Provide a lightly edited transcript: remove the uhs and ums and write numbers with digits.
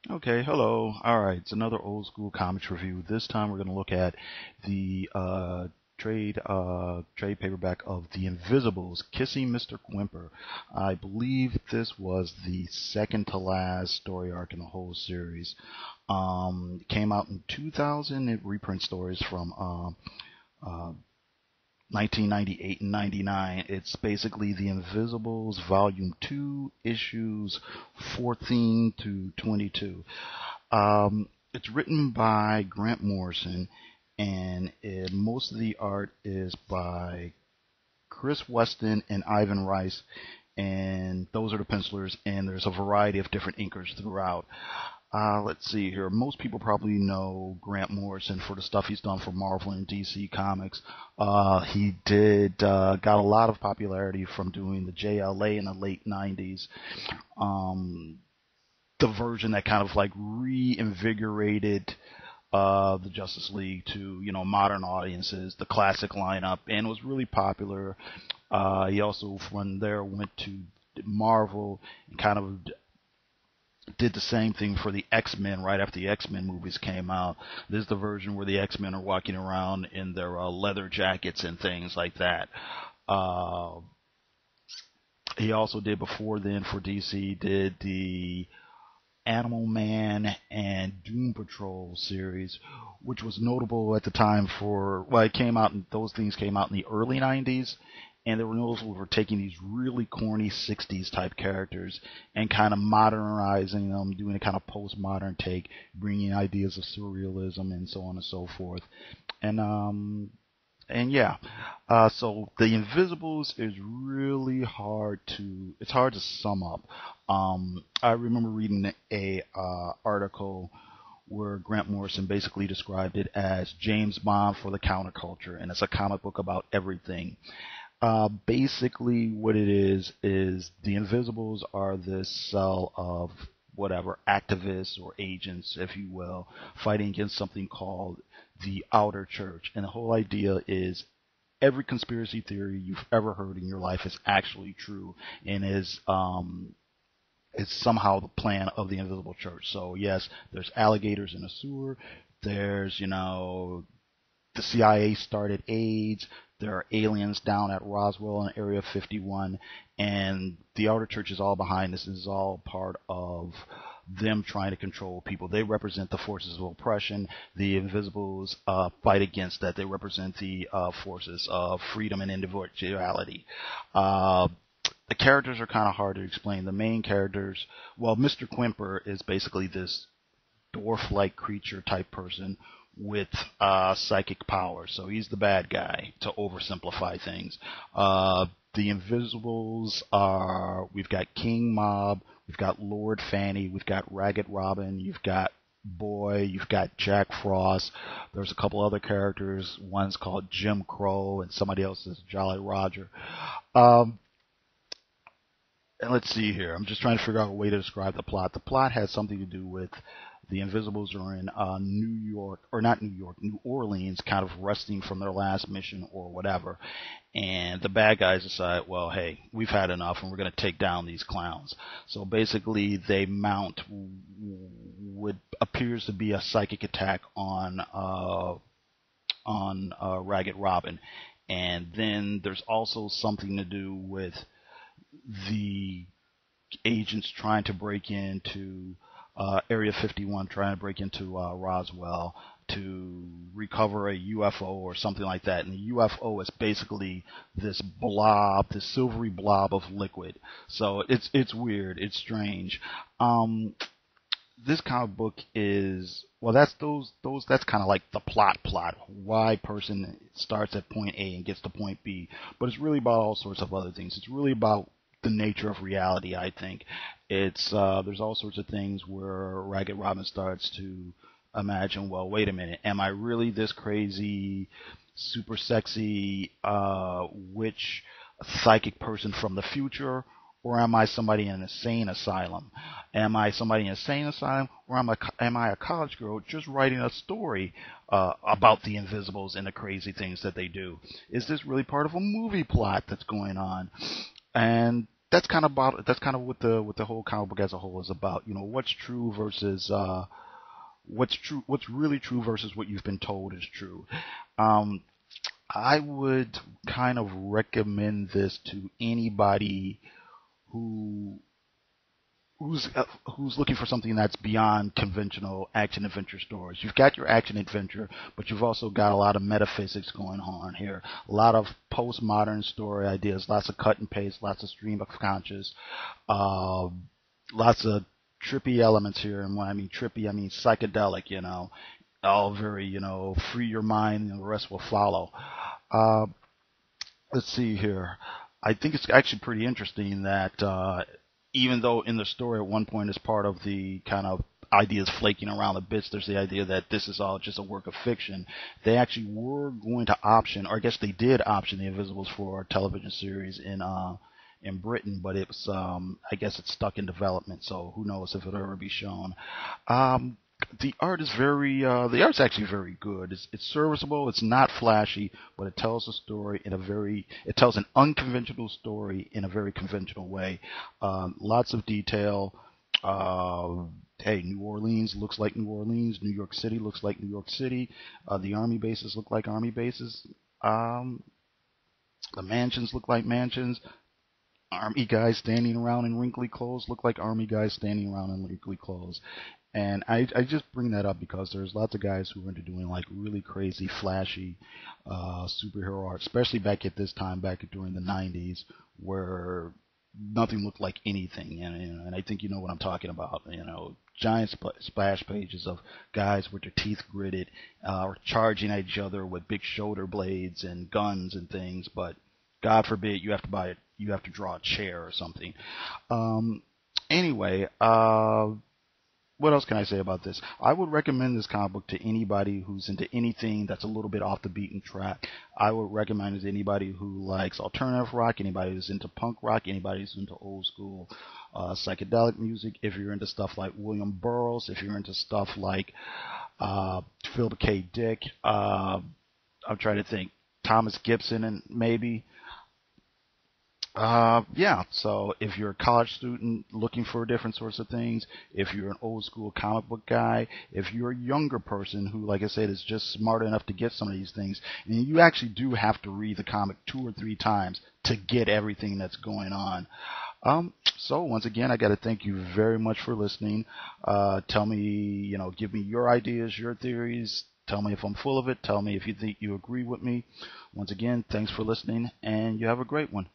Okay, hello. All right, it's another old school comics review. This time we're going to look at the trade paperback of The Invisibles, Kissing Mr. Quimper. I believe this was the second to last story arc in the whole series. It came out in 2000. It reprints stories from uh, 1998 and 99. It's basically The Invisibles Volume 2, issues 14 to 22. It's written by Grant Morrison, and most of the art is by Chris Weston and Ivan Rice, and those are the pencilers, and there's a variety of different inkers throughout. Let's see here. Most people probably know Grant Morrison for the stuff he's done for Marvel and DC Comics. He got a lot of popularity from doing the JLA in the late 90s. Um, the version that kind of like reinvigorated the Justice League to modern audiences, the classic lineup, and was really popular. He also from there went to Marvel and kind of did the same thing for the X-Men right after the X-Men movies came out. This is the version where the X-Men are walking around in their leather jackets and things like that. Uh, he also did before then for DC, did the Animal Man and Doom Patrol series, which was notable at the time for, well, it came out, those things came out in the early 90s, and they were notable for taking these really corny 60s type characters and kind of modernizing them, doing a kind of postmodern take, bringing ideas of surrealism and so on and so forth. And yeah, so The Invisibles is really it's hard to sum up. I remember reading a article where Grant Morrison basically described it as James Bond for the counterculture, and it's a comic book about everything. Basically, what it is the Invisibles are this cell of whatever activists or agents, if you will, fighting against something called the outer church. And the whole idea is every conspiracy theory you've ever heard in your life is actually true and is somehow the plan of the invisible church. So yes, there's alligators in a sewer. There's the CIA started AIDS. There are aliens down at Roswell in Area 51, and the outer church is all behind this. This is all part of them trying to control people. They represent the forces of oppression. The Invisibles fight against that. They represent the forces of freedom and individuality. Uh, the characters are kind of hard to explain. The main characters, well, Mr. Quimper is basically this dwarf-like creature type person with psychic power. So he's the bad guy, to oversimplify things. The Invisibles are, we've got King Mob, we've got Lord Fanny, we've got Ragged Robin, you've got Boy, you've got Jack Frost. There's a couple other characters. One's called Jim Crow, and somebody else is Jolly Roger. Um, and let's see here. I'm just trying to figure out a way to describe the plot. The plot has something to do with the Invisibles are in New York, or not New York, New Orleans, kind of resting from their last mission or whatever. And the bad guys decide, well, hey, we've had enough, and we're going to take down these clowns. So basically, they mount what appears to be a psychic attack on Ragged Robin, and then there's also something to do with the agents trying to break into Area 51, trying to break into Roswell to recover a UFO or something like that. And the UFO is basically this blob, this silvery blob of liquid. So it's weird, it's strange. This comic book is, well, that's kind of like the plot. Why person starts at point A and gets to point B, but it's really about all sorts of other things. It's really about the nature of reality. I think it's there's all sorts of things where Ragged Robin starts to imagine, well, wait a minute, am I really this crazy, super sexy witch psychic person from the future? Or am I somebody in an insane asylum? Am I somebody in an insane asylum? Or am I a college girl just writing a story about the Invisibles and the crazy things that they do? Is this really part of a movie plot that's going on? And that's kind of what the whole comic book as a whole is about. You know, what's true versus what's really true versus what you've been told is true. Um, I would kind of recommend this to anybody who who's looking for something that's beyond conventional action adventure stories. You've got your action adventure, but you've also got a lot of metaphysics going on here. A lot of postmodern story ideas, lots of cut and paste, lots of stream of conscious, uh, lots of trippy elements here. And when I mean trippy, I mean psychedelic. You know, all very free your mind, and the rest will follow. Uh, let's see here. I think it's actually pretty interesting that even though in the story at one point as part of the kind of ideas flaking around the bits, there's the idea that this is all just a work of fiction. They actually were going to option, or I guess they did option the Invisibles for a television series in Britain, but it's I guess it's stuck in development, so who knows if it'll ever be shown. Um, the art is the art's actually very good. It's serviceable. It's not flashy, but it tells a story it tells an unconventional story in a very conventional way. Lots of detail. Uh, hey, New Orleans looks like New Orleans. New York City looks like New York City. The army bases look like army bases. Um, the mansions look like mansions. Army guys standing around in wrinkly clothes look like army guys standing around in wrinkly clothes. And I just bring that up because there's lots of guys who are into doing like really crazy, flashy superhero art, especially back at this time, back during the 90s, where nothing looked like anything. And I think you know what I'm talking about. You know, giant splash pages of guys with their teeth gritted, charging at each other with big shoulder blades and guns and things. But God forbid you have to buy it. You have to draw a chair or something. Um, anyway, what else can I say about this? I would recommend this comic book to anybody who's into anything that's a little bit off the beaten track. I would recommend it to anybody who likes alternative rock, anybody who's into punk rock, anybody who's into old school psychedelic music. If you're into stuff like William Burroughs, if you're into stuff like Philip K. Dick, I'm trying to think, Thomas Gibson, and maybe. Yeah, so if you're a college student looking for different sorts of things, if you're an old school comic book guy, if you're a younger person who, like I said, is just smart enough to get some of these things, and you actually do have to read the comic 2 or 3 times to get everything that's going on. So once again, I got to thank you very much for listening. Tell me, give me your ideas, your theories. Tell me if I'm full of it. Tell me if you think you agree with me. Once again, thanks for listening, and you have a great one.